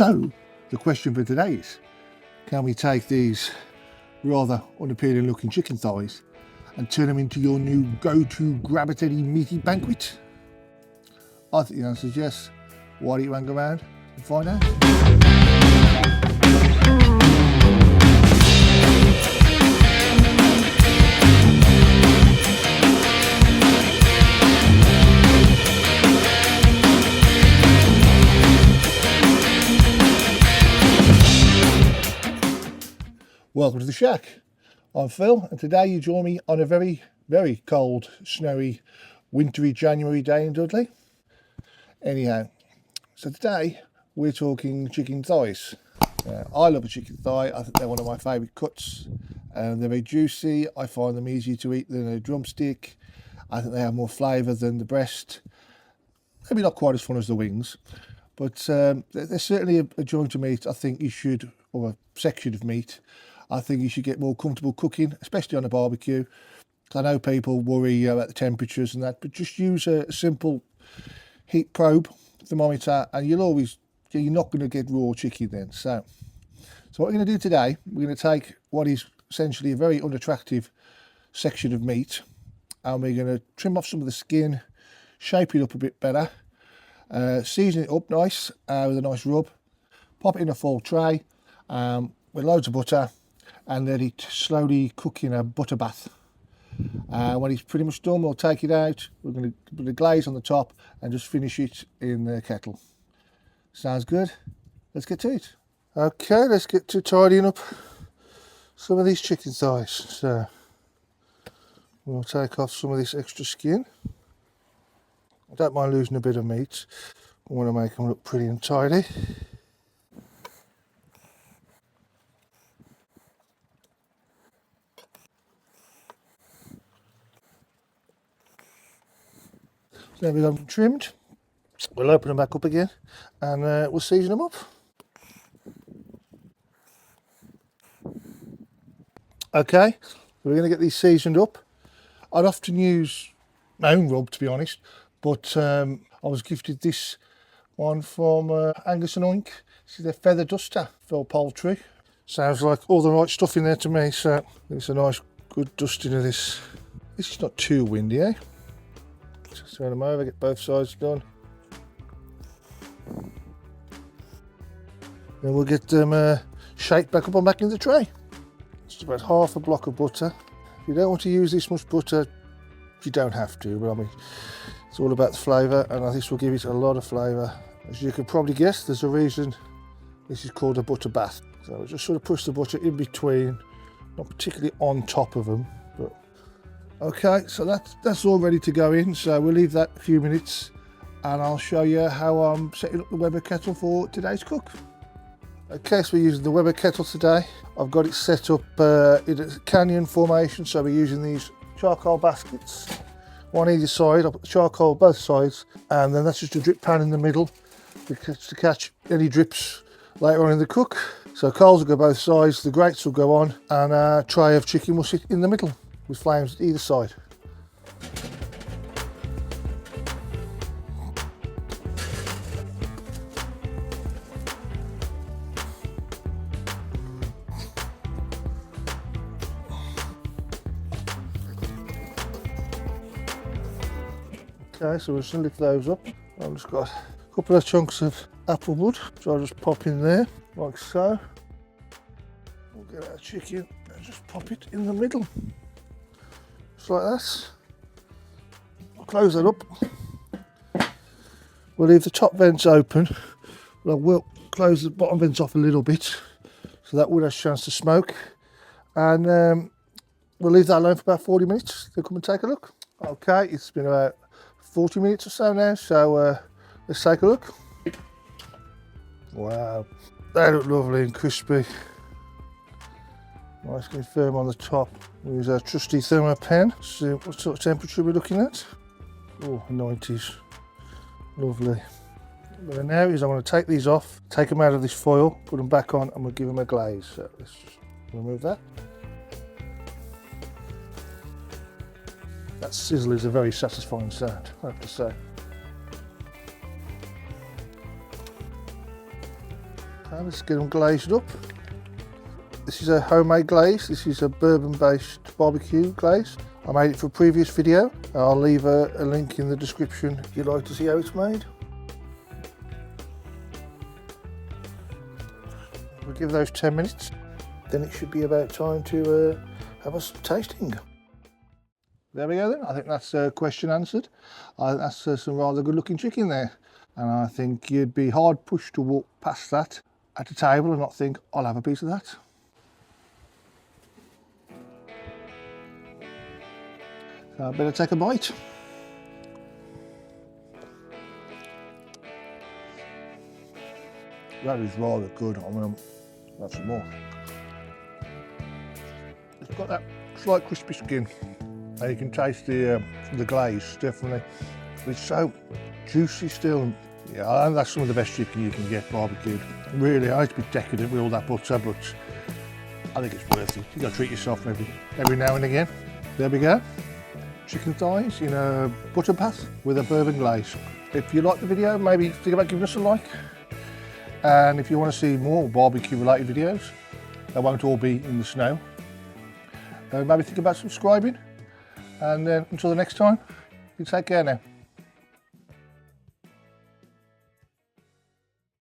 So, the question for today is, can we take these rather unappealing looking chicken thighs and turn them into your new go-to gravitating meaty banquet? I think the answer is yes. Why don't you hang around and find out? Welcome to the shack. I'm Phil, and today you join me on a very, very cold, snowy, wintry January day in Dudley. Anyhow, so today we're talking chicken thighs. I love a chicken thigh. I think they're one of my favourite cuts. They're very juicy. I find them easier to eat than a drumstick. I think they have more flavour than the breast. Maybe not quite as fun as the wings, but they're certainly a joint of meat I think you should, or a section of meat, I think you should get more comfortable cooking, especially on a barbecue. I know people worry about the temperatures and that, but just use a simple heat probe thermometer and you're not going to get raw chicken then. So what we're going to do today, we're going to take what is essentially a very unattractive section of meat and we're going to trim off some of the skin, shape it up a bit better, season it up nice with a nice rub, pop it in a foil tray with loads of butter, and let it slowly cook in a butter bath. When it's pretty much done, we'll take it out. We're going to put a glaze on the top and just finish it in the kettle. Sounds good? Let's get to it. Okay, let's get to tidying up some of these chicken thighs. So we'll take off some of this extra skin. I don't mind losing a bit of meat. I want to make them look pretty and tidy. There we go, trimmed. We'll open them back up again and we'll season them up. Okay, we're going to get these seasoned up. I'd often use my own rub, to be honest, but I was gifted this one from Angus and Oink. This is their feather duster for poultry. Sounds like all the right stuff in there to me, so it's a nice good dusting of this. This is not too windy, eh? Just turn them over, get both sides done. Then we'll get them shaped back up and back in the tray. Just about half a block of butter. If you don't want to use this much butter, you don't have to, but I mean, it's all about the flavour, and this will give it a lot of flavour. As you can probably guess, there's a reason this is called a butter bath. So just sort of push the butter in between, not particularly on top of them, but okay, so that's all ready to go in, so we'll leave that a few minutes and I'll show you how I'm setting up the Weber kettle for today's cook. Okay, so we're using the Weber kettle today. I've got it set up in a canyon formation, so we're using these charcoal baskets, one either side. I'll put the charcoal both sides, and then that's just a drip pan in the middle to catch any drips later on in the cook. So coals will go both sides, the grates will go on, and a tray of chicken will sit in the middle with flames at either side. Okay, so we'll just lift those up. I've just got a couple of chunks of apple wood, so I'll just pop in there, like so. We'll get our chicken and just pop it in the middle. Just like that. I'll close that up. We'll leave the top vents open, but I will close the bottom vents off a little bit so that wood has a chance to smoke. And we'll leave that alone for about 40 minutes. Then come and take a look. Okay, it's been about 40 minutes or so now, so let's take a look. Wow, they look lovely and crispy. Nice and firm on the top. We'll use our trusty thermo pen. See what sort of temperature we're looking at. Oh, 90s. Lovely. What now is I want to take these off, take them out of this foil, put them back on, and we'll give them a glaze. So let's just remove that. That sizzle is a very satisfying sound, I have to say. So let's get them glazed up. This is a homemade glaze. This is a bourbon based barbecue glaze. I made it for a previous video. I'll leave a link in the description if you'd like to see how it's made. We'll give those 10 minutes. Then it should be about time to have a tasting. There we go then. I think that's a question answered. I think that's some rather good looking chicken there. And I think you'd be hard pushed to walk past that at a table and not think, I'll have a piece of that. So I better take a bite. That is rather good. I'm going to have some more. It's got that slight crispy skin. And you can taste the glaze, definitely. It's so juicy still. Yeah, I think that's some of the best chicken you can get barbecued. Really, I hate to be decadent with all that butter, but I think it's worth it. You got to treat yourself every now and again. There we go. Chicken thighs in a butter bath with a bourbon glaze. If you like the video, maybe think about giving us a like. And if you want to see more barbecue related videos, they won't all be in the snow. Maybe think about subscribing. And until the next time, you take care now.